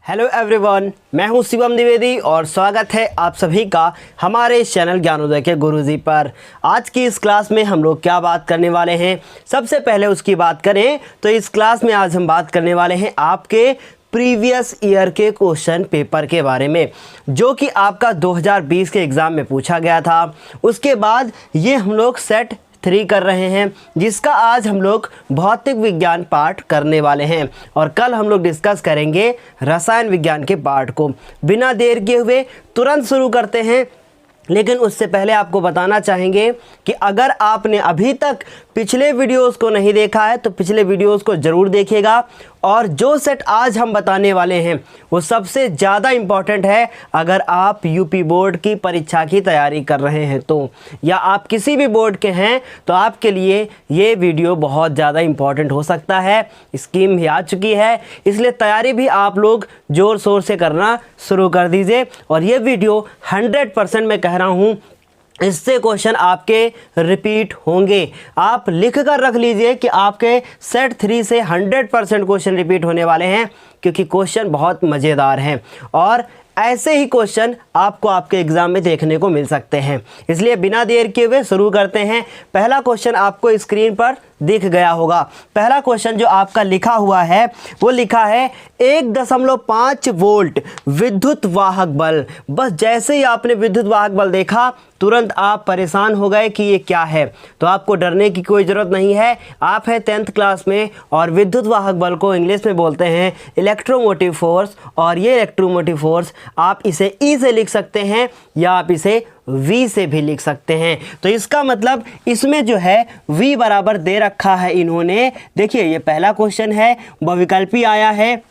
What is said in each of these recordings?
Hello everyone, मैं हूं शिवम द्विवेदी और स्वागत है आप सभी का हमारे इस चैनल ज्ञानोदय के गुरुजी पर। आज की इस क्लास में हम लोग क्या बात करने वाले हैं, सबसे पहले उसकी बात करें तो इस क्लास में आज हम बात करने वाले हैं आपके प्रीवियस ईयर के क्वेश्चन पेपर के बारे में, जो कि आपका 2020 के एग्ज़ाम में पूछा गया था। उसके बाद ये हम लोग सेट 3 कर रहे हैं, जिसका आज हम लोग भौतिक विज्ञान पार्ट करने वाले हैं और कल हम लोग डिस्कस करेंगे रसायन विज्ञान के पार्ट को। बिना देर किए हुए तुरंत शुरू करते हैं, लेकिन उससे पहले आपको बताना चाहेंगे कि अगर आपने अभी तक पिछले वीडियोस को नहीं देखा है तो पिछले वीडियोस को ज़रूर देखिएगा। और जो सेट आज हम बताने वाले हैं वो सबसे ज़्यादा इम्पॉर्टेंट है अगर आप यूपी बोर्ड की परीक्षा की तैयारी कर रहे हैं तो, या आप किसी भी बोर्ड के हैं तो आपके लिए ये वीडियो बहुत ज़्यादा इम्पॉर्टेंट हो सकता है। स्कीम भी आ चुकी है, इसलिए तैयारी भी आप लोग ज़ोर शोर से करना शुरू कर दीजिए। और ये वीडियो 100% मैं कह रहा हूँ, इससे क्वेश्चन आपके रिपीट होंगे। आप लिख कर रख लीजिए कि आपके सेट 3 से 100% क्वेश्चन रिपीट होने वाले हैं, क्योंकि क्वेश्चन बहुत मज़ेदार हैं और ऐसे ही क्वेश्चन आपको आपके एग्ज़ाम में देखने को मिल सकते हैं। इसलिए बिना देर किए हुए शुरू करते हैं। पहला क्वेश्चन आपको स्क्रीन पर दिख गया होगा। पहला क्वेश्चन जो आपका लिखा हुआ है वो लिखा है 1.5 वोल्ट विद्युत वाहक बल। बस जैसे ही आपने विद्युत वाहक बल देखा तुरंत आप परेशान हो गए कि ये क्या है। तो आपको डरने की कोई ज़रूरत नहीं है। आप हैं 10th क्लास में और विद्युत वाहक बल को इंग्लिश में बोलते हैं इलेक्ट्रोमोटिव फोर्स। और ये इलेक्ट्रोमोटिव फोर्स आप इसे ई से लिख सकते हैं या आप इसे V से भी लिख सकते हैं। तो इसका मतलब इसमें जो है V बराबर दे रखा है इन्होंने। देखिए ये पहला क्वेश्चन है, बहुविकल्पी आया है,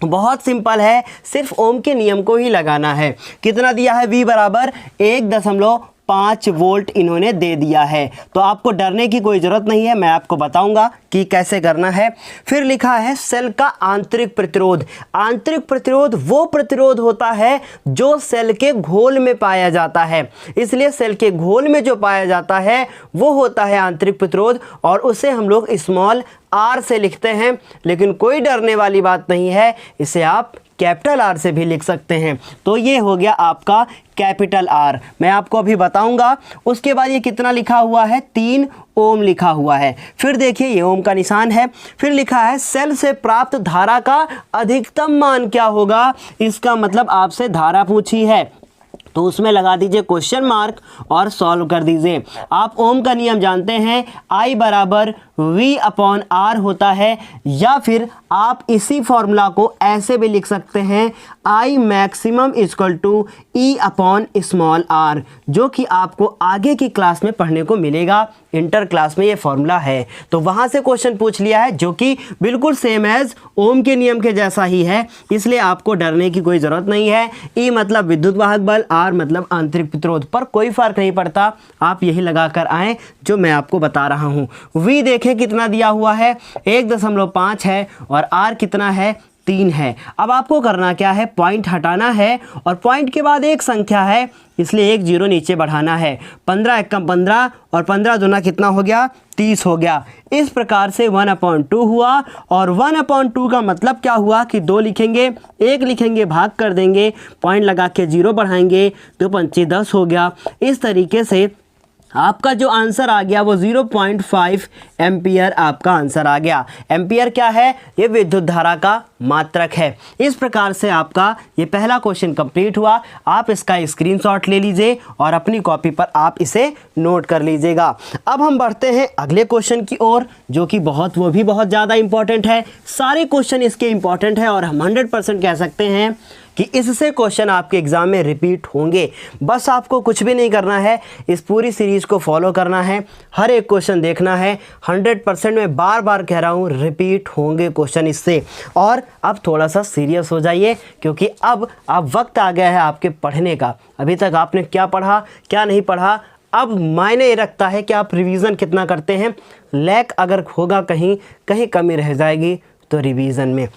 बहुत सिंपल है, सिर्फ ओम के नियम को ही लगाना है। कितना दिया है? V बराबर 1.5 वोल्ट इन्होंने दे दिया है। तो आपको डरने की कोई ज़रूरत नहीं है, मैं आपको बताऊंगा कि कैसे करना है। फिर लिखा है सेल का आंतरिक प्रतिरोध। आंतरिक प्रतिरोध वो प्रतिरोध होता है जो सेल के घोल में पाया जाता है, इसलिए सेल के घोल में जो पाया जाता है वो होता है आंतरिक प्रतिरोध, और उसे हम लोग स्मॉल r से लिखते हैं। लेकिन कोई डरने वाली बात नहीं है, इसे आप कैपिटल R से भी लिख सकते हैं। तो ये हो गया आपका कैपिटल R, मैं आपको अभी बताऊंगा। उसके बाद ये कितना लिखा हुआ है? 3 ओम लिखा हुआ है। फिर देखिए ये ओम का निशान है। फिर लिखा है सेल से प्राप्त धारा का अधिकतम मान क्या होगा। इसका मतलब आपसे धारा पूछी है तो उसमें लगा दीजिए क्वेश्चन मार्क और सॉल्व कर दीजिए। आप ओम का नियम जानते हैं, I बराबर V/R होता है, या फिर आप इसी फॉर्मूला को ऐसे भी लिख सकते हैं I maximum equal to E/r, जो कि आपको आगे की क्लास में पढ़ने को मिलेगा। इंटर क्लास में ये फॉर्मूला है, तो वहाँ से क्वेश्चन पूछ लिया है, जो कि बिल्कुल सेम एज ओम के नियम के जैसा ही है, इसलिए आपको डरने की कोई ज़रूरत नहीं है। E मतलब विद्युत वाहक बल, R मतलब आंतरिक प्रतिरोध, पर कोई फ़र्क नहीं पड़ता, आप यही लगा कर आएँ जो मैं आपको बता रहा हूँ। V देखें कितना दिया हुआ है, 1.5 है, और R कितना है? 3 है। अब आपको करना क्या है? पॉइंट हटाना है, और पॉइंट के बाद एक संख्या है इसलिए 1 0 नीचे बढ़ाना है। 15 एकम 15 और 15 दूना कितना हो गया? 30 हो गया। इस प्रकार से 1/2 हुआ, और 1/2 का मतलब क्या हुआ कि 2 लिखेंगे, 1 लिखेंगे, भाग कर देंगे, पॉइंट लगा के 0 बढ़ाएंगे, 2 पंचे 10 हो गया। इस तरीके से आपका जो आंसर आ गया वो 0.5 एम्पियर आपका आंसर आ गया। एम्पियर क्या है? ये विद्युत धारा का मात्रक है। इस प्रकार से आपका ये पहला क्वेश्चन कंप्लीट हुआ। आप इसका स्क्रीनशॉट ले लीजिए और अपनी कॉपी पर आप इसे नोट कर लीजिएगा। अब हम बढ़ते हैं अगले क्वेश्चन की ओर, जो कि वो भी बहुत ज़्यादा इंपॉर्टेंट है। सारे क्वेश्चन इसके इंपॉर्टेंट है और हम 100% कह सकते हैं कि इससे क्वेश्चन आपके एग्ज़ाम में रिपीट होंगे। बस आपको कुछ भी नहीं करना है, इस पूरी सीरीज़ को फॉलो करना है, हर एक क्वेश्चन देखना है। 100% मैं बार बार कह रहा हूँ रिपीट होंगे क्वेश्चन इससे। और अब थोड़ा सा सीरियस हो जाइए, क्योंकि अब वक्त आ गया है आपके पढ़ने का। अभी तक आपने क्या पढ़ा क्या नहीं पढ़ा, अब मायने ये रखता है कि आप रिवीजन कितना करते हैं। लैक अगर होगा कहीं कमी रह जाएगी तो रिवीजन में।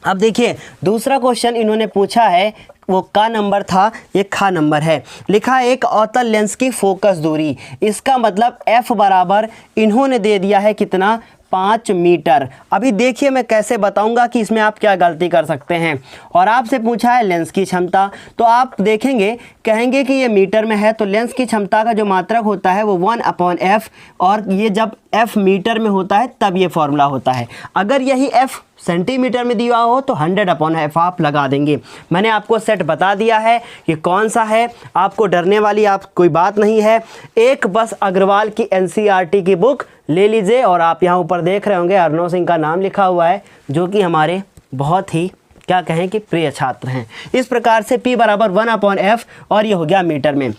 अब देखिए दूसरा क्वेश्चन इन्होंने पूछा है, वो का नंबर था, ये खा नंबर है। लिखा है एक अवतल लेंस की फोकस दूरी, इसका मतलब f बराबर इन्होंने दे दिया है कितना? 5 मीटर। अभी देखिए मैं कैसे बताऊंगा कि इसमें आप क्या गलती कर सकते हैं। और आपसे पूछा है लेंस की क्षमता, तो आप देखेंगे कहेंगे कि ये मीटर में है, तो लेंस की क्षमता का जो मात्रक होता है वो 1/f, और ये जब f मीटर में होता है तब ये फॉर्मूला होता है। अगर यही f सेंटीमीटर में दिया हो तो 100/f आप लगा देंगे। मैंने आपको सेट बता दिया है कि कौन सा है, आपको डरने वाली आप कोई बात नहीं है। एक बस अग्रवाल की NCERT की बुक ले लीजिए, और आप यहाँ ऊपर देख रहे होंगे अर्नव सिंह का नाम लिखा हुआ है, जो कि हमारे बहुत ही क्या कहें कि प्रिय छात्र हैं। इस प्रकार से P बराबर 1/f, और ये हो गया मीटर में।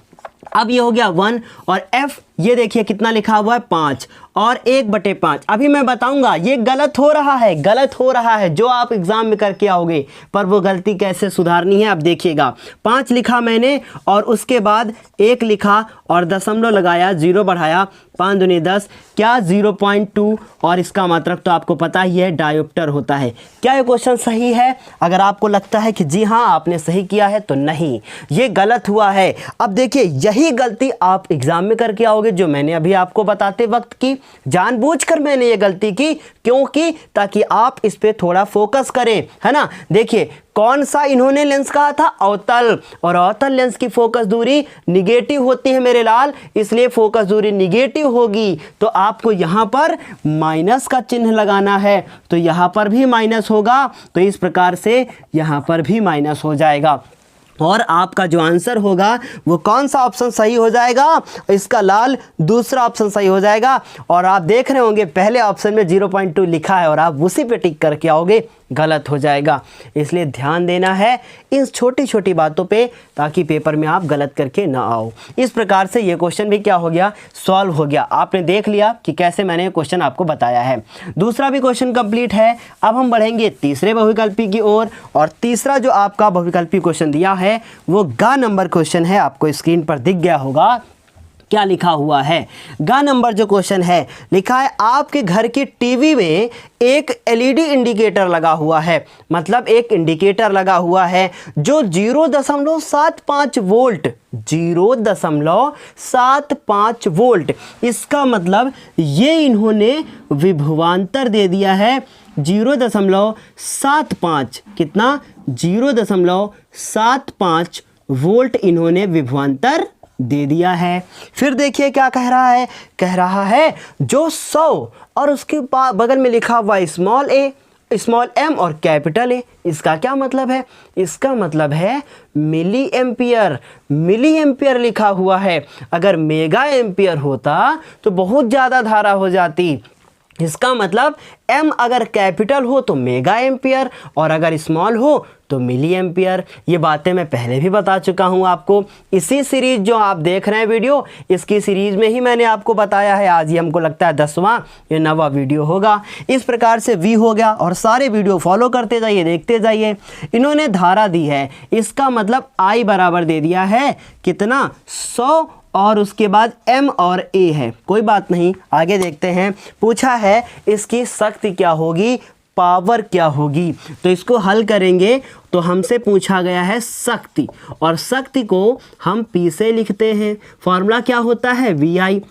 अब ये हो गया 1, और f ये देखिए कितना लिखा हुआ है 5, और 1/5। अभी मैं बताऊंगा ये गलत हो रहा है, गलत हो रहा है जो आप एग्जाम में करके आओगे, पर वो गलती कैसे सुधारनी है अब देखिएगा। 5 लिखा मैंने, और उसके बाद 1 लिखा और दशमलव लगाया, 0 बढ़ाया, 5 दूनी 10, क्या 0.2, और इसका मात्रक तो आपको पता ही है डायोप्टर होता है। क्या ये क्वेश्चन सही है? अगर आपको लगता है कि जी हाँ आपने सही किया है, तो नहीं, ये गलत हुआ है। अब देखिए यही गलती आप एग्जाम में करके आओगे, जो मैंने अभी आपको बताते वक्त की। जानबूझकर मैंने ये गलती की, क्योंकि ताकि आप इस पे थोड़ा फोकस करें, है ना। देखिए कौन सा इन्होंने लेंस कहा था? अवतल, और अवतल लेंस की फोकस दूरी निगेटिव होती है मेरे लाल, इसलिए फोकस दूरी निगेटिव होगी, तो आपको यहां पर माइनस का चिन्ह लगाना है, तो यहां पर भी माइनस होगा, तो इस प्रकार से यहां पर भी माइनस हो जाएगा। और आपका जो आंसर होगा वो कौन सा ऑप्शन सही हो जाएगा? इसका लाल दूसरा ऑप्शन सही हो जाएगा। और आप देख रहे होंगे पहले ऑप्शन में 0.2 लिखा है, और आप उसी पे टिक करके आओगे, गलत हो जाएगा। इसलिए ध्यान देना है इन छोटी छोटी बातों पे, ताकि पेपर में आप गलत करके ना आओ। इस प्रकार से ये क्वेश्चन भी क्या हो गया? सॉल्व हो गया। आपने देख लिया कि कैसे मैंने क्वेश्चन आपको बताया है। दूसरा भी क्वेश्चन कंप्लीट है। अब हम बढ़ेंगे तीसरे बहुविकल्पी की ओर, और तीसरा जो आपका बहुविकल्पी क्वेश्चन दिया है वो ग नंबर क्वेश्चन है। आपको स्क्रीन पर दिख गया होगा क्या लिखा हुआ है। ग नंबर जो क्वेश्चन है लिखा है, आपके घर की टीवी में एक LED इंडिकेटर लगा हुआ है, मतलब एक इंडिकेटर लगा हुआ है जो 0.75 वोल्ट, 0.75 वोल्ट, इसका मतलब ये इन्होंने विभवांतर दे दिया है 0.75, कितना? 0.75 वोल्ट इन्होंने विभवांतर दे दिया है। फिर देखिए क्या कह रहा है, कह रहा है जो 100 और उसके बगल में लिखा हुआ स्मॉल ए, स्मॉल एम और कैपिटल ए, इसका क्या मतलब है? इसका मतलब है मिली एम्पियर। मिली एम्पियर लिखा हुआ है, अगर मेगा एम्पियर होता तो बहुत ज़्यादा धारा हो जाती। इसका मतलब m अगर कैपिटल हो तो मेगा एम्पियर, और अगर स्मॉल हो तो मिली एम्पियर। ये बातें मैं पहले भी बता चुका हूँ आपको। इसी सीरीज जो आप देख रहे हैं वीडियो, इसकी सीरीज में ही मैंने आपको बताया है। आज ये हमको लगता है 10वां या 9वां वीडियो होगा। इस प्रकार से V हो गया, और सारे वीडियो फॉलो करते जाइए, देखते जाइए। इन्होंने धारा दी है, इसका मतलब I बराबर दे दिया है कितना? 100, और उसके बाद M और A है। कोई बात नहीं, आगे देखते हैं। पूछा है इसकी शक्ति क्या होगी, पावर क्या होगी। तो इसको हल करेंगे तो हमसे पूछा गया है शक्ति, और शक्ति को हम P से लिखते हैं। फॉर्मूला क्या होता है? VI।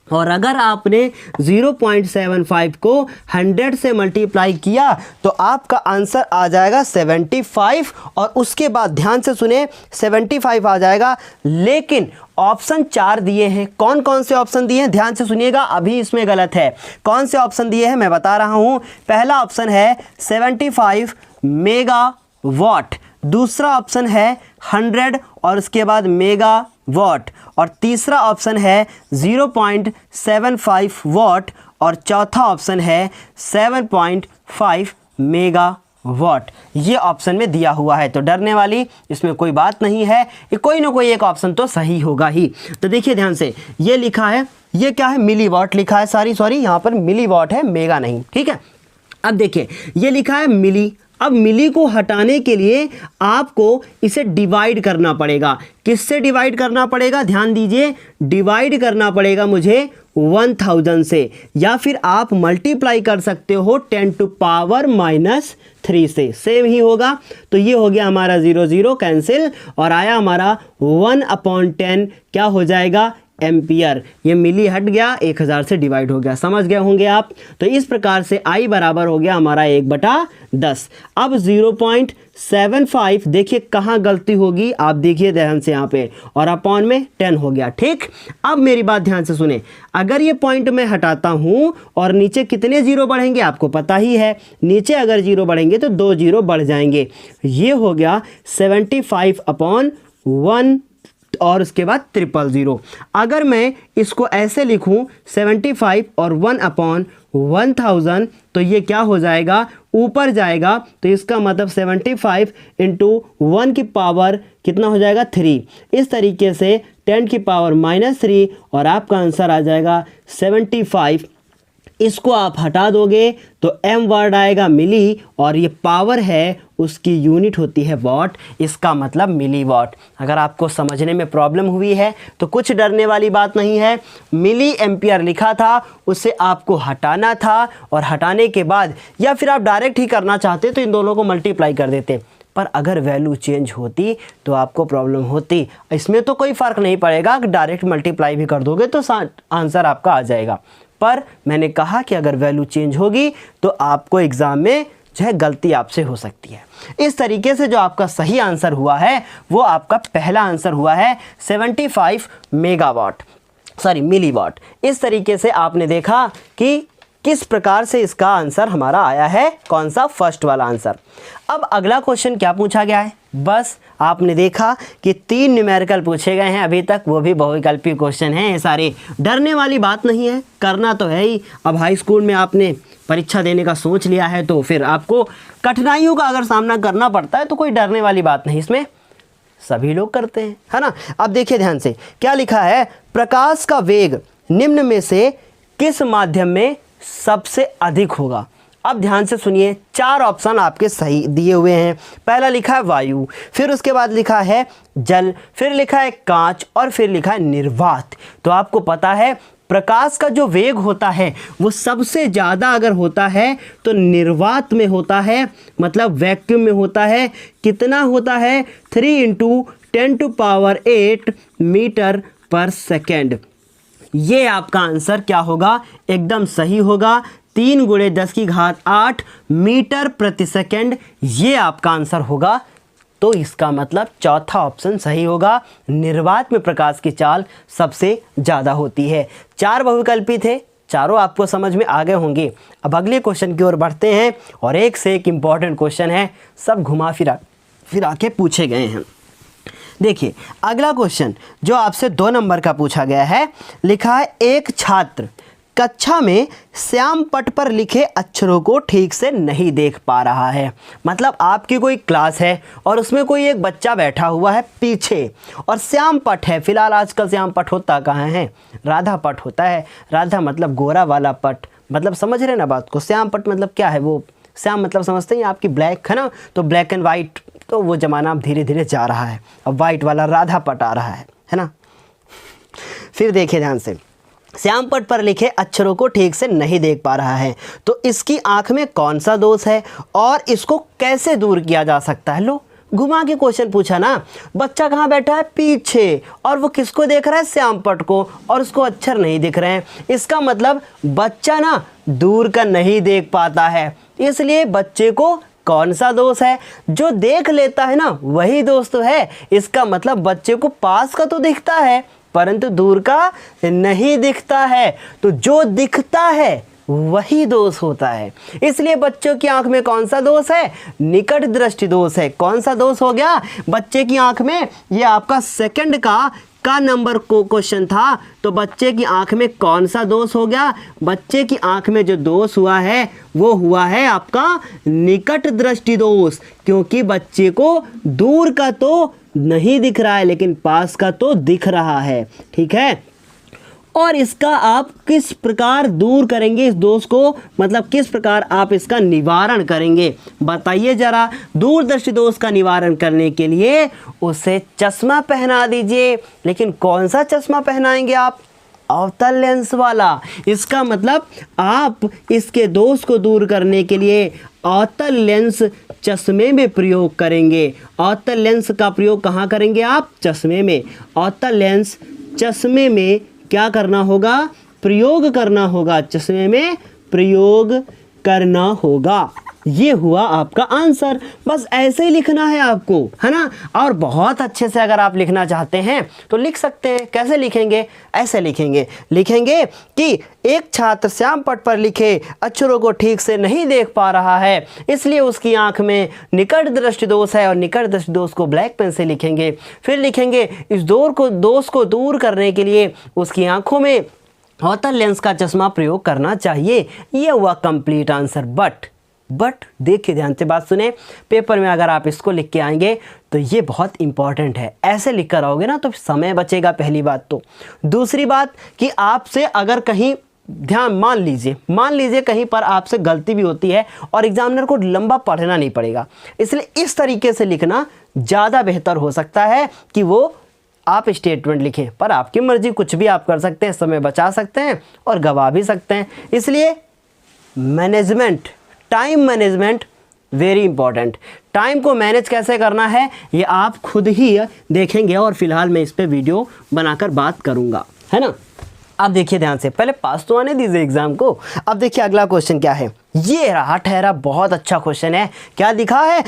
और अगर आपने 0.75 को 100 से मल्टीप्लाई किया तो आपका आंसर आ जाएगा 75, और उसके बाद ध्यान से सुने 75 आ जाएगा। लेकिन ऑप्शन 4 दिए हैं। कौन कौन से ऑप्शन दिए हैं ध्यान से सुनिएगा, अभी इसमें गलत है। कौन से ऑप्शन दिए हैं मैं बता रहा हूं। पहला ऑप्शन है 75 मेगावाट, दूसरा ऑप्शन है 100 और उसके बाद मेगा वाट, और तीसरा ऑप्शन है 0.75 वाट, और चौथा ऑप्शन है 7.5 मेगावाट। ये ऑप्शन में दिया हुआ है, तो डरने वाली इसमें कोई बात नहीं है। ये कोई ना कोई एक ऑप्शन तो सही होगा ही। तो देखिए ध्यान से, ये लिखा है, ये क्या है? मिलीवाट लिखा है। सॉरी यहाँ पर मिलीवाट है, मेगा नहीं, ठीक है। अब देखिए ये लिखा है मिली। अब मिली को हटाने के लिए आपको इसे डिवाइड करना पड़ेगा। किससे डिवाइड करना पड़ेगा? ध्यान दीजिए, डिवाइड करना पड़ेगा मुझे 1000 से, या फिर आप मल्टीप्लाई कर सकते हो 10⁻³ से, सेम ही होगा। तो ये हो गया हमारा 0 0 कैंसिल, और आया हमारा 1/10 क्या हो जाएगा? एम्पियर। ये मिली हट गया, 1000 से डिवाइड हो गया, समझ गए होंगे आप। तो इस प्रकार से I बराबर हो गया हमारा 1/10। अब 0.75 देखिए कहाँ गलती होगी, आप देखिए ध्यान से यहाँ पे, और अपॉन में 10 हो गया। ठीक, अब मेरी बात ध्यान से सुने, अगर ये पॉइंट मैं हटाता हूँ और नीचे कितने जीरो बढ़ेंगे आपको पता ही है, नीचे अगर जीरो बढ़ेंगे तो 2 जीरो बढ़ जाएंगे। ये हो गया 75/1 और उसके बाद 000। अगर मैं इसको ऐसे लिखूं 75 और 1/1000 तो ये क्या हो जाएगा, ऊपर जाएगा। तो इसका मतलब 75 इंटू 1 की पावर कितना हो जाएगा 3, इस तरीके से 10 की पावर -3 और आपका आंसर आ जाएगा 75। इसको आप हटा दोगे तो m वर्ड आएगा मिली, और ये पावर है उसकी यूनिट होती है वॉट, इसका मतलब मिली वॉट। अगर आपको समझने में प्रॉब्लम हुई है तो कुछ डरने वाली बात नहीं है। मिली एम्पियर लिखा था, उससे आपको हटाना था, और हटाने के बाद या फिर आप डायरेक्ट ही करना चाहते तो इन दोनों को मल्टीप्लाई कर देते, पर अगर वैल्यू चेंज होती तो आपको प्रॉब्लम होती। इसमें तो कोई फ़र्क नहीं पड़ेगा, डायरेक्ट मल्टीप्लाई भी कर दोगे तो आंसर आपका आ जाएगा। पर मैंने कहा कि अगर वैल्यू चेंज होगी तो आपको एग्ज़ाम में जो है गलती आपसे हो सकती है। इस तरीके से जो आपका सही आंसर हुआ है वो आपका पहला आंसर हुआ है 75 मिलीवाट। इस तरीके से आपने देखा कि किस प्रकार से इसका आंसर हमारा आया है, कौन सा, फर्स्ट वाला आंसर। अब अगला क्वेश्चन क्या पूछा गया है, बस आपने देखा कि 3 न्यूमेरिकल पूछे गए हैं अभी तक, वो भी बहुविकल्पी क्वेश्चन हैं। ये सारे डरने वाली बात नहीं है, करना तो है ही। अब हाई स्कूल में आपने परीक्षा देने का सोच लिया है तो फिर आपको कठिनाइयों का अगर सामना करना पड़ता है तो कोई डरने वाली बात नहीं, इसमें सभी लोग करते हैं, है ना। अब देखिए ध्यान से क्या लिखा है, प्रकाश का वेग निम्न में से किस माध्यम में सबसे अधिक होगा। अब ध्यान से सुनिए, 4 ऑप्शन आपके सही दिए हुए हैं। पहला लिखा है वायु, फिर उसके बाद लिखा है जल, फिर लिखा है कांच, और फिर लिखा है निर्वात। तो आपको पता है प्रकाश का जो वेग होता है वो सबसे ज़्यादा अगर होता है तो निर्वात में होता है, मतलब वैक्यूम में होता है। कितना होता है, 3 × 10⁸ मीटर पर सेकेंड। ये आपका आंसर क्या होगा, एकदम सही होगा। 3 × 10⁸ मीटर प्रति सेकेंड, ये आपका आंसर होगा। तो इसका मतलब चौथा ऑप्शन सही होगा, निर्वात में प्रकाश की चाल सबसे ज़्यादा होती है। 4 बहुविकल्पी थे, चारों आपको समझ में आ गए होंगे। अब अगले क्वेश्चन की ओर बढ़ते हैं, और एक से एक इम्पॉर्टेंट क्वेश्चन है, सब घुमा फिरा के पूछे गए हैं। देखिए अगला क्वेश्चन जो आपसे 2 नंबर का पूछा गया है, लिखा है एक छात्र कक्षा में श्याम पट पर लिखे अक्षरों को ठीक से नहीं देख पा रहा है। मतलब आपकी कोई क्लास है और उसमें कोई एक बच्चा बैठा हुआ है पीछे, और श्याम पट है। फिलहाल आजकल श्याम पट होता कहाँ है, राधा पट होता है। राधा मतलब गोरा वाला पट, मतलब समझ रहे ना बात को। श्याम पट मतलब क्या है, वो श्याम मतलब समझते हैं आपकी ब्लैक, है ना, तो ब्लैक एंड वाइट, तो वो ज़माना अब धीरे धीरे जा रहा है, अब वाइट वाला राधा पट आ रहा है ना। फिर देखिए ध्यान से, श्याम पट पर लिखे अक्षरों को ठीक से नहीं देख पा रहा है, तो इसकी आंख में कौन सा दोष है और इसको कैसे दूर किया जा सकता है। लो घुमा के क्वेश्चन पूछा ना, बच्चा कहाँ बैठा है, पीछे, और वो किसको देख रहा है, श्याम पट को, और उसको अक्षर नहीं दिख रहे हैं। इसका मतलब बच्चा ना दूर का नहीं देख पाता है, इसलिए बच्चे को कौन सा दोष है, जो देख लेता है ना वही दोष तो है। इसका मतलब बच्चे को पास का तो दिखता है परंतु दूर का नहीं दिखता है, तो जो दिखता है वही दोष होता है। इसलिए बच्चों की आंख में कौन सा दोष है, निकट दृष्टि दोष है। कौन सा दोष हो गया बच्चे की आंख में, ये आपका सेकंड का नंबर को क्वेश्चन था। तो बच्चे की आंख में कौन सा दोष हो गया, बच्चे की आंख में जो दोष हुआ है वो हुआ है आपका निकट दृष्टि दोष, क्योंकि बच्चे को दूर का तो नहीं दिख रहा है लेकिन पास का तो दिख रहा है। ठीक है, और इसका आप किस प्रकार दूर करेंगे इस दोष को, मतलब किस प्रकार आप इसका निवारण करेंगे, बताइए जरा। दूरदृष्टि दोष का निवारण करने के लिए उसे चश्मा पहना दीजिए। लेकिन कौन सा चश्मा पहनाएंगे आप, अवतल लेंस वाला। इसका मतलब आप इसके दोष को दूर करने के लिए अवतल लेंस चश्मे में प्रयोग करेंगे। अवतल लेंस का प्रयोग कहाँ करेंगे आप, चश्मे में। अवतल लेंस चश्मे में क्या करना होगा, प्रयोग करना होगा, चश्मे में प्रयोग करना होगा। ये हुआ आपका आंसर। बस ऐसे ही लिखना है आपको, है ना। और बहुत अच्छे से अगर आप लिखना चाहते हैं तो लिख सकते हैं। कैसे लिखेंगे, ऐसे लिखेंगे कि एक छात्र श्याम पट पर लिखे अक्षरों को ठीक से नहीं देख पा रहा है, इसलिए उसकी आंख में निकट दृष्टि दोष है, और निकट दृष्टि दोष को ब्लैक पेन से लिखेंगे। फिर लिखेंगे इस दोष को दूर करने के लिए उसकी आंखों में अवतल लेंस का चश्मा प्रयोग करना चाहिए। यह हुआ कंप्लीट आंसर। बट देखिए, ध्यान से बात सुने, पेपर में अगर आप इसको लिख के आएंगे तो ये बहुत इंपॉर्टेंट है। ऐसे लिख कर आओगे ना तो समय बचेगा, पहली बात तो। दूसरी बात कि आपसे अगर कहीं मान लीजिए कहीं पर आपसे गलती भी होती है और एग्जामिनर को लंबा पढ़ना नहीं पड़ेगा, इसलिए इस तरीके से लिखना ज़्यादा बेहतर हो सकता है कि वो आप स्टेटमेंट लिखें। पर आपकी मर्जी, कुछ भी आप कर सकते हैं, समय बचा सकते हैं और गवा भी सकते हैं। इसलिए time management very important. Time को मैनेज कैसे करना है ये आप खुद ही देखेंगे, और फिलहाल मैं इस पे वीडियो बनाकर बात करूंगा, है ना। अब देखिए ध्यान से, पहले पास तो आने दीजिए एग्जाम को। अब देखिए अगला क्वेश्चन क्या है, ये रहा ठहरा, बहुत अच्छा क्वेश्चन है। क्या लिखा है,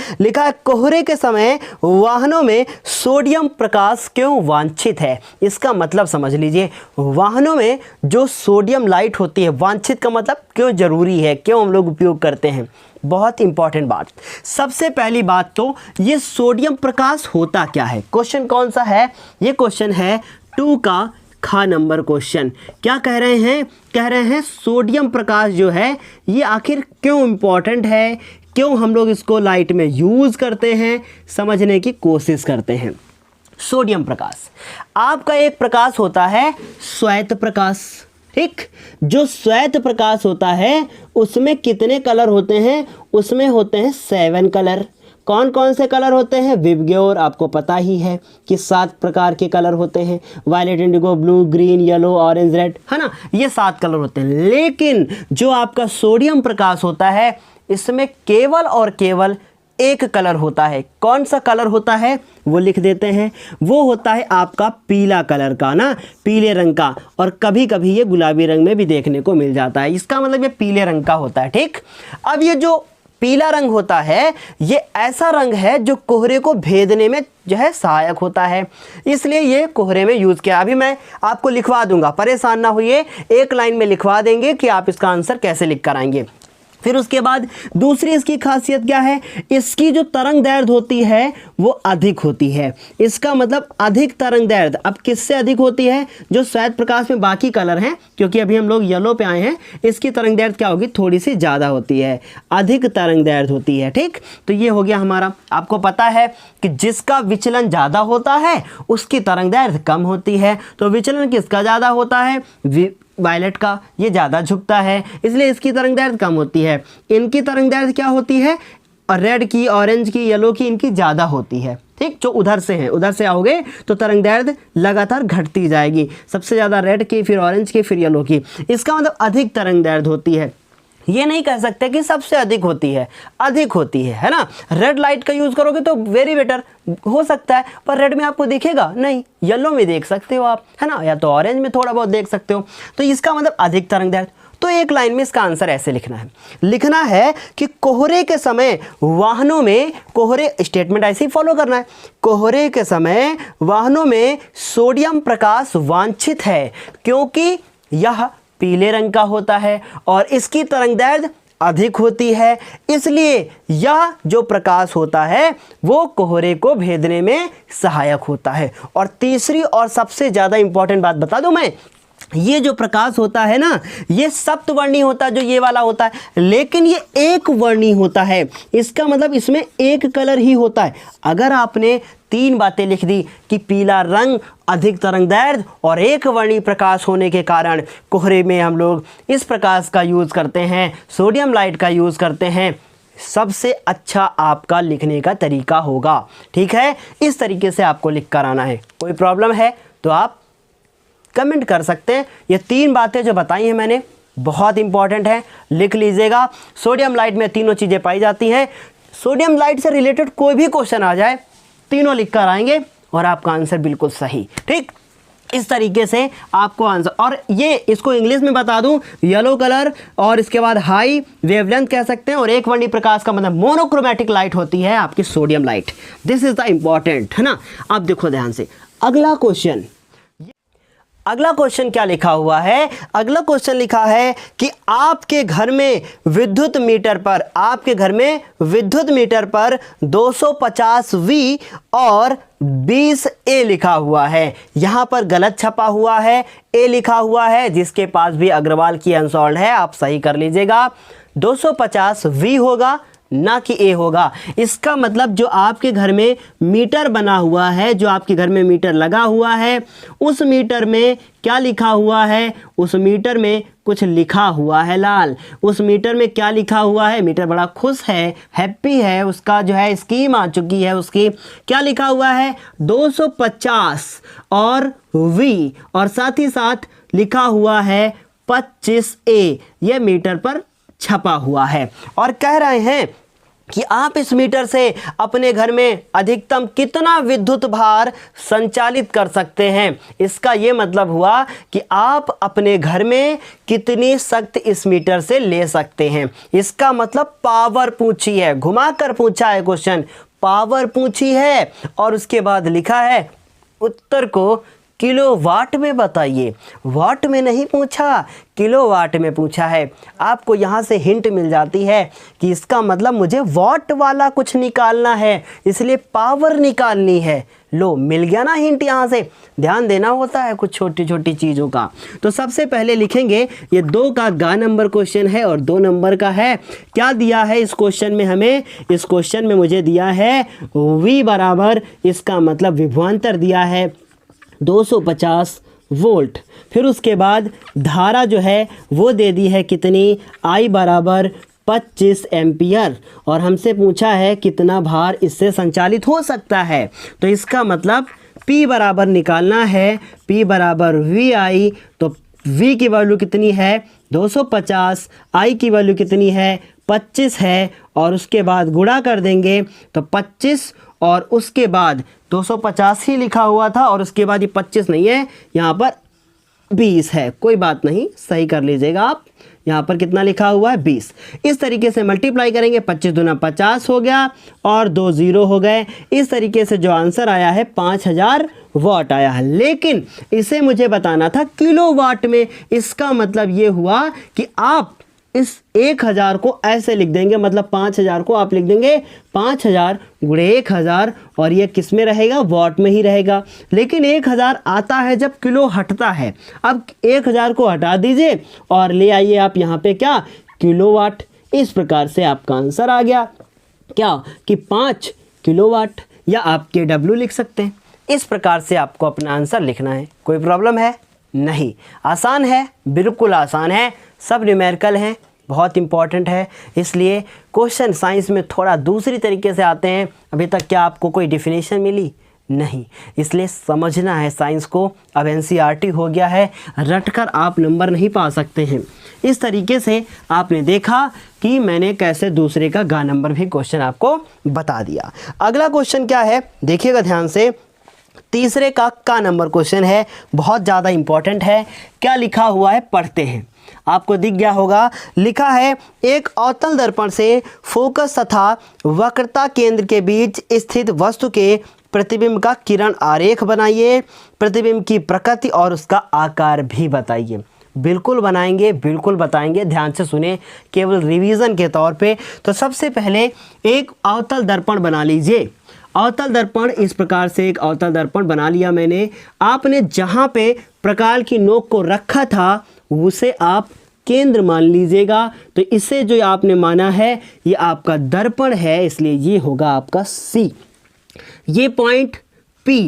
कोहरे के समय वाहनों में सोडियम प्रकाश क्यों वांछित है। इसका मतलब समझ लीजिए, वाहनों में जो सोडियम लाइट होती है, वांछित का मतलब क्यों जरूरी है, क्यों हम लोग उपयोग करते हैं। बहुत इंपॉर्टेंट बात। सबसे पहली बात तो ये सोडियम प्रकाश होता क्या है। क्वेश्चन कौन सा है, ये क्वेश्चन है 2 का खा नंबर क्वेश्चन। क्या कह रहे हैं सोडियम प्रकाश जो है ये आखिर क्यों इंपॉर्टेंट है, क्यों हम लोग इसको लाइट में यूज़ करते हैं, समझने की कोशिश करते हैं। सोडियम प्रकाश आपका एक प्रकाश होता है श्वेत प्रकाश, ठीक। जो श्वेत प्रकाश होता है उसमें कितने कलर होते हैं, उसमें होते हैं 7 कलर। कौन कौन से कलर होते हैं, विबग्योर आपको पता ही है कि 7 प्रकार के कलर होते हैं, violet, indigo, blue, green, yellow, orange, red, है ना। ये 7 कलर होते हैं। लेकिन जो आपका सोडियम प्रकाश होता है इसमें केवल और केवल एक कलर होता है। कौन सा कलर होता है वो लिख देते हैं, वो होता है आपका पीला कलर का ना, पीले रंग का। और कभी कभी ये गुलाबी रंग में भी देखने को मिल जाता है, इसका मतलब ये पीले रंग का होता है, ठीक। अब ये जो पीला रंग होता है ये ऐसा रंग है जो कोहरे को भेदने में जो है सहायक होता है, इसलिए ये कोहरे में यूज़ किया। अभी मैं आपको लिखवा दूंगा, परेशान ना होइए, एक लाइन में लिखवा देंगे कि आप इसका आंसर कैसे लिख कर आएंगे। फिर उसके बाद दूसरी इसकी खासियत क्या है, इसकी जो तरंग दैर्ध्य होती है वो अधिक होती है। इसका मतलब अधिक तरंग दैर्ध्य। अब किससे अधिक होती है, जो श्वेत प्रकाश में बाकी कलर हैं, क्योंकि अभी हम लोग येलो पे आए हैं, इसकी तरंग दैर्ध्य क्या होगी, थोड़ी सी ज़्यादा होती है, अधिक तरंग दैर्ध्य होती है, ठीक। तो ये हो गया हमारा। आपको पता है कि जिसका विचलन ज़्यादा होता है उसकी तरंग दैर्ध्य कम होती है। तो विचलन किसका ज़्यादा होता है, वायलेट का, ये ज़्यादा झुकता है, इसलिए इसकी तरंग दैर्ध्य कम होती है। इनकी तरंग दैर्ध्य क्या होती है, रेड की, ऑरेंज की, येलो की, इनकी ज़्यादा होती है, ठीक। जो उधर से हैं, उधर से आओगे तो तरंग दैर्ध्य लगातार घटती जाएगी, सबसे ज़्यादा रेड की, फिर ऑरेंज की, फिर येलो की। इसका मतलब अधिक तरंग दैर्ध्य होती है। ये नहीं कह सकते कि सबसे अधिक होती है, अधिक होती है ना। रेड लाइट का यूज़ करोगे तो वेरी बेटर हो सकता है, पर रेड में आपको दिखेगा नहीं, येलो में देख सकते हो आप, है ना, या तो ऑरेंज में थोड़ा बहुत देख सकते हो। तो इसका मतलब अधिक तरंग दैर्ध्य। तो एक लाइन में इसका आंसर ऐसे लिखना है कि कोहरे के समय वाहनों में, कोहरे स्टेटमेंट ऐसे ही फॉलो करना है, कोहरे के समय वाहनों में सोडियम प्रकाश वांछित है क्योंकि यह पीले रंग का होता है और इसकी तरंग दैर्ध्य अधिक होती है, इसलिए यह जो प्रकाश होता है वो कोहरे को भेदने में सहायक होता है। और तीसरी और सबसे ज़्यादा इंपॉर्टेंट बात बता दूं मैं, ये जो प्रकाश होता है ना, ये सप्तवर्णी होता है, जो ये वाला होता है, लेकिन ये एक वर्णी होता है। इसका मतलब इसमें एक कलर ही होता है। अगर आपने 3 बातें लिख दी कि पीला रंग, अधिक तरंग दैर्ध्य और एक वर्णी प्रकाश होने के कारण कोहरे में हम लोग इस प्रकाश का यूज़ करते हैं, सोडियम लाइट का यूज़ करते हैं, सबसे अच्छा आपका लिखने का तरीका होगा, ठीक है। इस तरीके से आपको लिख कर आना है। कोई प्रॉब्लम है तो आप कमेंट कर सकते हैं। ये 3 बातें जो बताई हैं मैंने बहुत इंपॉर्टेंट है, लिख लीजिएगा। सोडियम लाइट में तीनों चीज़ें पाई जाती हैं। सोडियम लाइट से रिलेटेड कोई भी क्वेश्चन आ जाए, तीनों लिख कर आएंगे और आपका आंसर बिल्कुल सही, ठीक। इस तरीके से आपको आंसर, और ये इसको इंग्लिश में बता दूं, येलो कलर और इसके बाद हाई वेवलेंथ कह सकते हैं, और एक वर्णी प्रकाश का मतलब मोनोक्रोमैटिक लाइट होती है आपकी sodium light. This is the important, है ना। अब देखो ध्यान से अगला क्वेश्चन क्या लिखा हुआ है। अगला क्वेश्चन लिखा है कि आपके घर में विद्युत मीटर पर 250 V और 20 A लिखा हुआ है। यहां पर गलत छपा हुआ है, A लिखा हुआ है। जिसके पास भी अग्रवाल की अनसॉल्व्ड है आप सही कर लीजिएगा। 250 V होगा ना कि ए होगा। इसका मतलब जो आपके घर में मीटर बना हुआ है, जो आपके घर में मीटर लगा हुआ है, उस मीटर में क्या लिखा हुआ है, उस मीटर में कुछ लिखा हुआ है लाल। उस मीटर में क्या लिखा हुआ है, मीटर बड़ा खुश है, हैप्पी है, उसका जो है स्कीम आ चुकी है उसकी। क्या लिखा हुआ है 250 और V, और साथ ही साथ लिखा हुआ है 25A, यह मीटर पर छपा हुआ है। और कह रहे हैं कि आप इस मीटर से अपने घर में अधिकतम कितना विद्युत भार संचालित कर सकते हैं। इसका ये मतलब हुआ कि आप अपने घर में कितनी शक्ति इस मीटर से ले सकते हैं। इसका मतलब पावर पूछी है, घुमाकर पूछा है क्वेश्चन, पावर पूछी है। और उसके बाद लिखा है उत्तर को किलोवाट में बताइए। वाट में नहीं पूछा, किलोवाट में पूछा है। आपको यहाँ से हिंट मिल जाती है कि इसका मतलब मुझे वाट वाला कुछ निकालना है, इसलिए पावर निकालनी है। लो मिल गया ना हिंट। यहाँ से ध्यान देना होता है कुछ छोटी छोटी चीज़ों का। तो सबसे पहले लिखेंगे, ये 2 का गा नंबर क्वेश्चन है और 2 नंबर का है। क्या दिया है इस क्वेश्चन में हमें, इस क्वेश्चन में मुझे दिया है V बराबर, इसका मतलब विभवांतर दिया है 250 वोल्ट। फिर उसके बाद धारा जो है वो दे दी है कितनी, I बराबर 25 एम्पियर, और हमसे पूछा है कितना भार इससे संचालित हो सकता है। तो इसका मतलब P बराबर निकालना है, P बराबर VI। तो V की वैल्यू कितनी है 250, I की वैल्यू कितनी है 25 है, और उसके बाद गुणा कर देंगे तो 25, और उसके बाद 250 ही लिखा हुआ था, और उसके बाद ये 25 नहीं है, यहाँ पर 20 है। कोई बात नहीं, सही कर लीजिएगा आप। यहाँ पर कितना लिखा हुआ है 20। इस तरीके से मल्टीप्लाई करेंगे, 25 दूना 50 हो गया और 2 0 हो गए। इस तरीके से जो आंसर आया है 5000 वाट आया है। लेकिन इसे मुझे बताना था किलोवाट में। इसका मतलब ये हुआ कि आप इस 1000 को ऐसे लिख देंगे, मतलब 5000 को आप लिख देंगे 5000 गुणे 1000, और ये किस में रहेगा, वाट में ही रहेगा। लेकिन 1000 आता है जब किलो हटता है। अब 1000 को हटा दीजिए और ले आइए आप यहाँ पे क्या, किलोवाट। इस प्रकार से आपका आंसर आ गया क्या, कि 5 किलोवाट, या आप KW लिख सकते हैं। इस प्रकार से आपको अपना आंसर लिखना है। कोई प्रॉब्लम है नहीं, आसान है, बिल्कुल आसान है। सब न्यूमेरिकल हैं, बहुत इंपॉर्टेंट है। इसलिए क्वेश्चन साइंस में थोड़ा दूसरी तरीके से आते हैं। अभी तक क्या आपको कोई डेफिनेशन मिली? नहीं। इसलिए समझना है साइंस को। अब NCERT हो गया है, रटकर आप नंबर नहीं पा सकते हैं। इस तरीके से आपने देखा कि मैंने कैसे दूसरे का गा नंबर भी क्वेश्चन आपको बता दिया। अगला क्वेश्चन क्या है देखिएगा ध्यान से। तीसरे का नंबर क्वेश्चन है, बहुत ज़्यादा इंपॉर्टेंट है। क्या लिखा हुआ है पढ़ते हैं। आपको दिख गया होगा, लिखा है एक अवतल दर्पण से फोकस तथा वक्रता केंद्र के बीच स्थित वस्तु के प्रतिबिंब का किरण आरेख बनाइए। प्रतिबिंब की प्रकृति और उसका आकार भी बताइए। बिल्कुल बनाएंगे, बिल्कुल बताएंगे, ध्यान से सुने, केवल रिवीजन के तौर पे। तो सबसे पहले एक अवतल दर्पण बना लीजिए। अवतल दर्पण, इस प्रकार से एक अवतल दर्पण बना लिया मैंने। आपने जहाँ पे प्रकाश की नोक को रखा था उसे आप केंद्र मान लीजिएगा। तो इसे जो आपने माना है ये आपका दर्पण है, इसलिए ये होगा आपका C। ये पॉइंट P,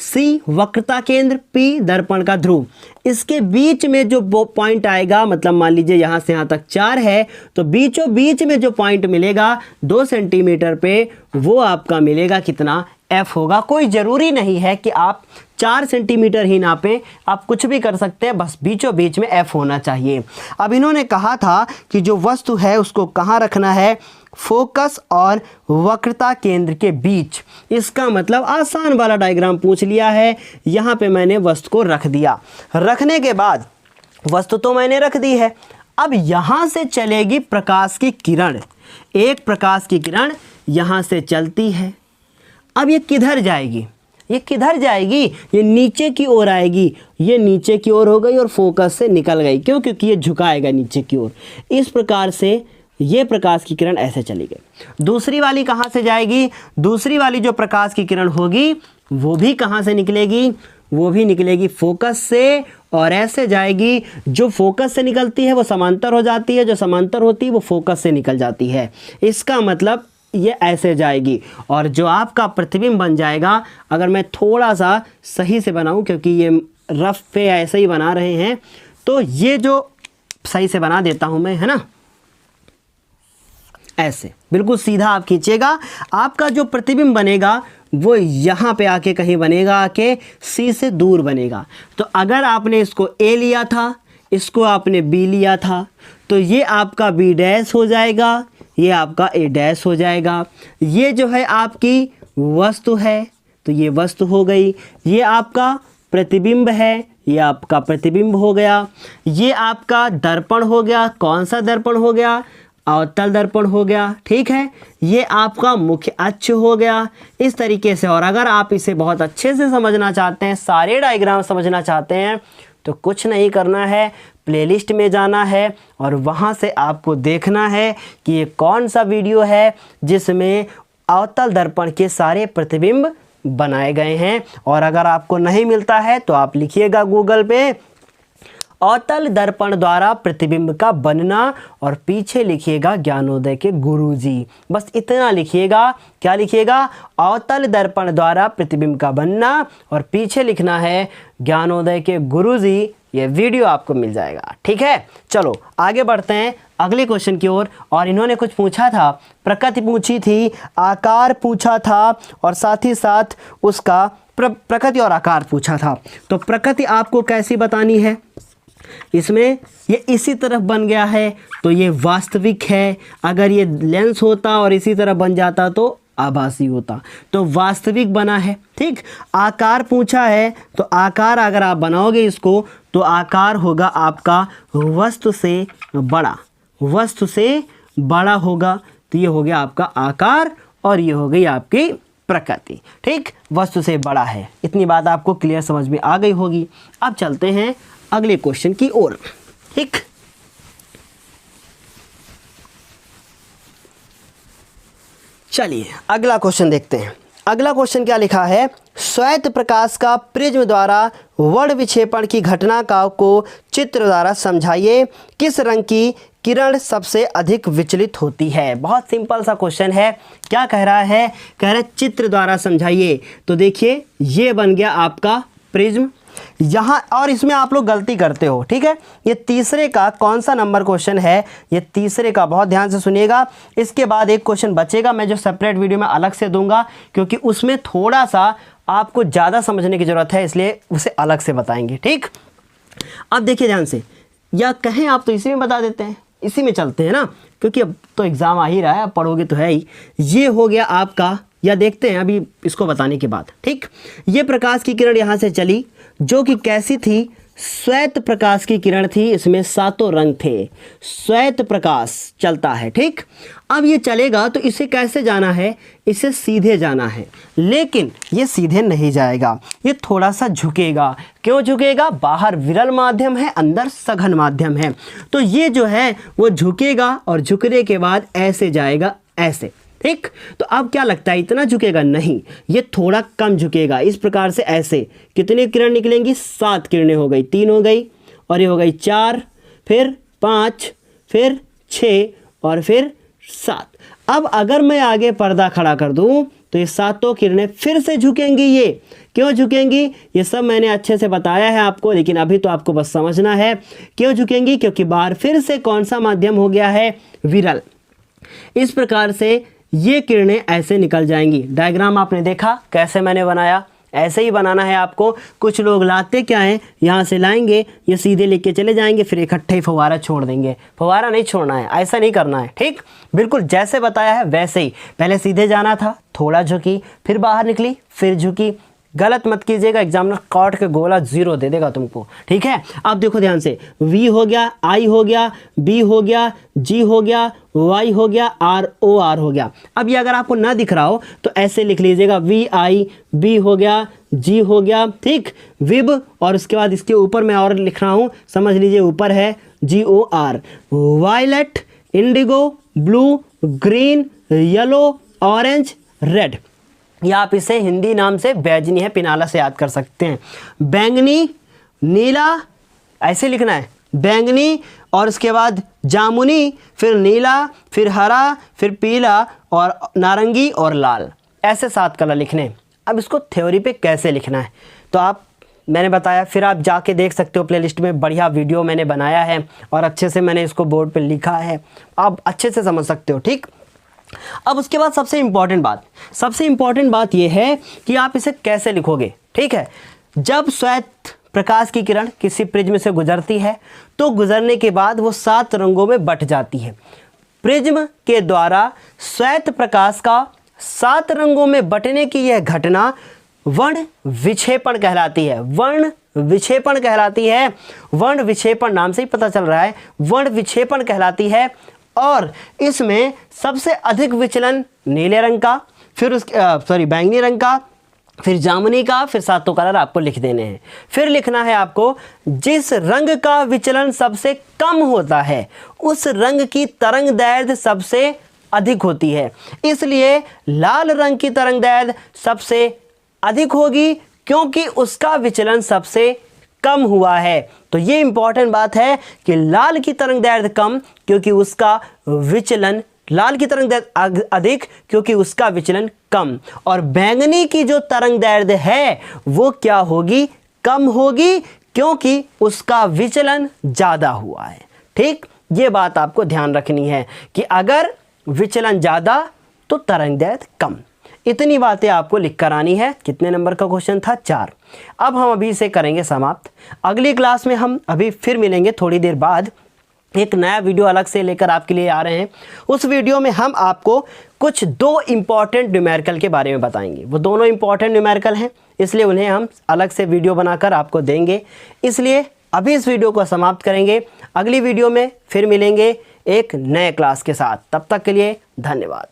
C वक्रता केंद्र, P दर्पण का ध्रुव। इसके बीच में जो पॉइंट आएगा, मतलब मान लीजिए यहाँ से यहाँ तक 4 है, तो बीचों बीच में जो पॉइंट मिलेगा 2 सेंटीमीटर पे, वो आपका मिलेगा कितना, F होगा। कोई ज़रूरी नहीं है कि आप 4 सेंटीमीटर ही नापें, आप कुछ भी कर सकते हैं, बस बीचों बीच में F होना चाहिए। अब इन्होंने कहा था कि जो वस्तु है उसको कहाँ रखना है, फोकस और वक्रता केंद्र के बीच। इसका मतलब आसान वाला डायग्राम पूछ लिया है, यहाँ पे मैंने वस्तु को रख दिया। रखने के बाद वस्तु तो मैंने रख दी है, अब यहाँ से चलेगी प्रकाश की किरण। एक प्रकाश की किरण यहाँ से चलती है। अब ये किधर जाएगी, ये किधर जाएगी, ये नीचे की ओर आएगी। ये नीचे की ओर हो गई और फोकस से निकल गई, क्यों, क्योंकि ये झुकाएगा नीचे की ओर। इस प्रकार से ये प्रकाश की किरण ऐसे चली गई। दूसरी वाली कहाँ से जाएगी, दूसरी वाली जो प्रकाश की किरण होगी वो भी कहाँ से निकलेगी, वो भी निकलेगी फोकस से, और ऐसे जाएगी। जो फोकस से निकलती है वो समांतर हो जाती है, जो समांतर होती है वो फोकस से निकल जाती है। इसका मतलब ये ऐसे जाएगी, और जो आपका प्रतिबिंब बन जाएगा, अगर मैं थोड़ा सा सही से बनाऊं, क्योंकि ये रफ पे ऐसे ही बना रहे हैं, तो ये जो सही से बना देता हूं मैं, है ना, ऐसे बिल्कुल सीधा आप खींचेगा। आपका जो प्रतिबिंब बनेगा वो यहाँ पे आके कहीं बनेगा, आके सी से दूर बनेगा। तो अगर आपने इसको ए लिया था, इसको आपने बी लिया था, तो ये आपका बी डैश हो जाएगा, ये आपका ए डैश हो जाएगा। ये जो है आपकी वस्तु है, तो ये वस्तु हो गई। ये आपका प्रतिबिंब है, ये आपका प्रतिबिंब हो गया। ये आपका दर्पण हो गया। कौन सा दर्पण हो गया, अवतल दर्पण हो गया, ठीक है। ये आपका मुख्य अक्ष हो गया। इस तरीके से, और अगर आप इसे बहुत अच्छे से समझना चाहते हैं, सारे डायग्राम समझना चाहते हैं, तो कुछ नहीं करना है, प्लेलिस्ट में जाना है और वहाँ से आपको देखना है कि ये कौन सा वीडियो है जिसमें अवतल दर्पण के सारे प्रतिबिंब बनाए गए हैं। और अगर आपको नहीं मिलता है तो आप लिखिएगा गूगल पे अवतल दर्पण द्वारा प्रतिबिंब का बनना, और पीछे लिखिएगा ज्ञानोदय के गुरुजी। बस इतना लिखिएगा। क्या लिखिएगा, अवतल दर्पण द्वारा प्रतिबिंब का बनना, और पीछे लिखना है ज्ञानोदय के गुरुजी। ये वीडियो आपको मिल जाएगा, ठीक है। चलो आगे बढ़ते हैं अगले क्वेश्चन की ओर। और इन्होंने कुछ पूछा था, प्रकृति पूछी थी, आकार पूछा था, और साथ ही साथ उसका प्रकृति और आकार पूछा था। तो प्रकृति आपको कैसी बतानी है, इसमें ये इसी तरफ बन गया है तो ये वास्तविक है। अगर ये लेंस होता और इसी तरफ बन जाता तो आभासी होता, तो वास्तविक बना है, ठीक। आकार पूछा है, तो आकार अगर आप बनाओगे इसको, तो आकार होगा आपका वस्तु से बड़ा, वस्तु से बड़ा होगा। तो ये हो गया आपका आकार, और ये हो गई आपकी प्रकृति, ठीक। वस्तु से बड़ा है, इतनी बात आपको क्लियर समझ में आ गई होगी। अब चलते हैं अगले क्वेश्चन की ओर, ठीक। चलिए अगला क्वेश्चन देखते हैं। अगला क्वेश्चन क्या लिखा है, श्वेत प्रकाश का प्रिज्म द्वारा वर्ण विक्षेपण की घटना का को चित्र द्वारा समझाइए। किस रंग की किरण सबसे अधिक विचलित होती है। बहुत सिंपल सा क्वेश्चन है। क्या कह रहा है, कह रहा है चित्र द्वारा समझाइए। तो देखिए ये बन गया आपका प्रिज्म यहाँ, और इसमें आप लोग गलती करते हो, ठीक है। ये तीसरे का कौन सा नंबर क्वेश्चन है, ये तीसरे का, बहुत ध्यान से सुनिएगा। इसके बाद एक क्वेश्चन बचेगा, मैं जो सेपरेट वीडियो में अलग से दूंगा, क्योंकि उसमें थोड़ा सा आपको ज़्यादा समझने की ज़रूरत है, इसलिए उसे अलग से बताएंगे, ठीक। अब देखिए ध्यान से, या कहें आप तो इसी में बता देते हैं, इसी में चलते हैं ना, क्योंकि अब तो एग्ज़ाम आ ही रहा है, अब पढ़ोगे तो है ही। ये हो गया आपका, या देखते हैं अभी इसको बताने के बाद, ठीक। ये प्रकाश की किरण यहाँ से चली, जो कि कैसी थी, श्वेत प्रकाश की किरण थी। इसमें 7 रंग थे, श्वेत प्रकाश चलता है, ठीक। अब ये चलेगा तो इसे कैसे जाना है, इसे सीधे जाना है, लेकिन ये सीधे नहीं जाएगा, ये थोड़ा सा झुकेगा। क्यों झुकेगा, बाहर विरल माध्यम है, अंदर सघन माध्यम है, तो ये जो है वो झुकेगा, और झुकने के बाद ऐसे जाएगा, ऐसे, ठीक। तो अब क्या लगता है, इतना झुकेगा, नहीं, ये थोड़ा कम झुकेगा। इस प्रकार से ऐसे कितनी किरण निकलेंगी, 7 किरणें हो गई, 3 हो गई, और ये हो गई 4, फिर 5, फिर 6, और फिर 7। अब अगर मैं आगे पर्दा खड़ा कर दूं तो ये सातों किरणें फिर से झुकेंगी। ये क्यों झुकेंगी ये सब मैंने अच्छे से बताया है आपको, लेकिन अभी तो आपको बस समझना है क्यों झुकेंगी, क्योंकि बाहर फिर से कौन सा माध्यम हो गया है, विरल। इस प्रकार से ये किरणें ऐसे निकल जाएंगी। डायग्राम आपने देखा कैसे मैंने बनाया, ऐसे ही बनाना है आपको। कुछ लोग लाते क्या हैं, यहाँ से लाएंगे, ये सीधे लेके चले जाएंगे, फिर इकट्ठे ही फव्वारा छोड़ देंगे। फव्वारा नहीं छोड़ना है, ऐसा नहीं करना है, ठीक। बिल्कुल जैसे बताया है वैसे ही, पहले सीधे जाना था, थोड़ा झुकी, फिर बाहर निकली, फिर झुकी। गलत मत कीजिएगा, एग्जामिनर काट के गोला 0 दे देगा तुमको, ठीक है। अब देखो ध्यान से, V हो गया, I हो गया, B हो गया, G हो गया, Y हो गया, R O R हो गया। अब ये अगर आपको ना दिख रहा हो तो ऐसे लिख लीजिएगा, V I, B हो गया, G हो गया, ठीक, विब, और उसके बाद इसके ऊपर मैं और लिख रहा हूँ, समझ लीजिए ऊपर है GOR, violet, indigo, blue, green, yellow, orange, red. या आप इसे हिंदी नाम से बैजनी है पिनाला से याद कर सकते हैं। बैंगनी, नीला, ऐसे लिखना है, बैंगनी, और उसके बाद जामुनी, फिर नीला, फिर हरा, फिर पीला और नारंगी और लाल, ऐसे 7 कलर लिखने हैं। अब इसको थ्योरी पे कैसे लिखना है तो आप, मैंने बताया, फिर आप जाके देख सकते हो, प्लेलिस्ट में बढ़िया वीडियो मैंने बनाया है और अच्छे से मैंने इसको बोर्ड पे लिखा है, आप अच्छे से समझ सकते हो, ठीक। अब उसके बाद सबसे इम्पॉर्टेंट बात यह है कि आप इसे कैसे लिखोगे, ठीक है। जब श्वेत प्रकाश की किरण किसी प्रिज्म से गुजरती है तो गुजरने के बाद वो 7 रंगों में बट जाती है। प्रिज्म के द्वारा श्वेत प्रकाश का 7 रंगों में बटने की यह घटना वर्ण विक्षेपण कहलाती है। वर्ण विक्षेपण कहलाती है, वर्ण विक्षेपण नाम से ही पता चल रहा है, वर्ण विक्षेपण कहलाती है। और इसमें सबसे अधिक विचलन नीले रंग का, फिर बैंगनी रंग का, फिर जामुनी का, फिर 7 कलर आपको लिख देने हैं। फिर लिखना है आपको, जिस रंग का विचलन सबसे कम होता है उस रंग की तरंग दैर्ध्य सबसे अधिक होती है। इसलिए लाल रंग की तरंग दैर्ध्य सबसे अधिक होगी क्योंकि उसका विचलन सबसे कम हुआ है। तो ये इंपॉर्टेंट बात है कि लाल की तरंग दैर्ध्य कम क्योंकि उसका विचलन, लाल की तरंग दैर्ध्य अधिक क्योंकि उसका विचलन कम, और बैंगनी की जो तरंग दैर्ध्य है वो क्या होगी, कम होगी क्योंकि उसका विचलन ज़्यादा हुआ है, ठीक। ये बात आपको ध्यान रखनी है कि अगर विचलन ज़्यादा तो तरंग दैर्ध्य कम। इतनी बातें आपको लिख कर आनी है। कितने नंबर का क्वेश्चन था, 4। अब हम अभी इसे करेंगे समाप्त। अगली क्लास में हम अभी फिर मिलेंगे थोड़ी देर बाद, एक नया वीडियो अलग से लेकर आपके लिए आ रहे हैं। उस वीडियो में हम आपको कुछ 2 इम्पॉर्टेंट न्यूमेरिकल के बारे में बताएंगे। वो दोनों इम्पॉर्टेंट न्यूमेरिकल हैं, इसलिए उन्हें हम अलग से वीडियो बनाकर आपको देंगे। इसलिए अभी इस वीडियो को समाप्त करेंगे, अगली वीडियो में फिर मिलेंगे एक नए क्लास के साथ। तब तक के लिए धन्यवाद।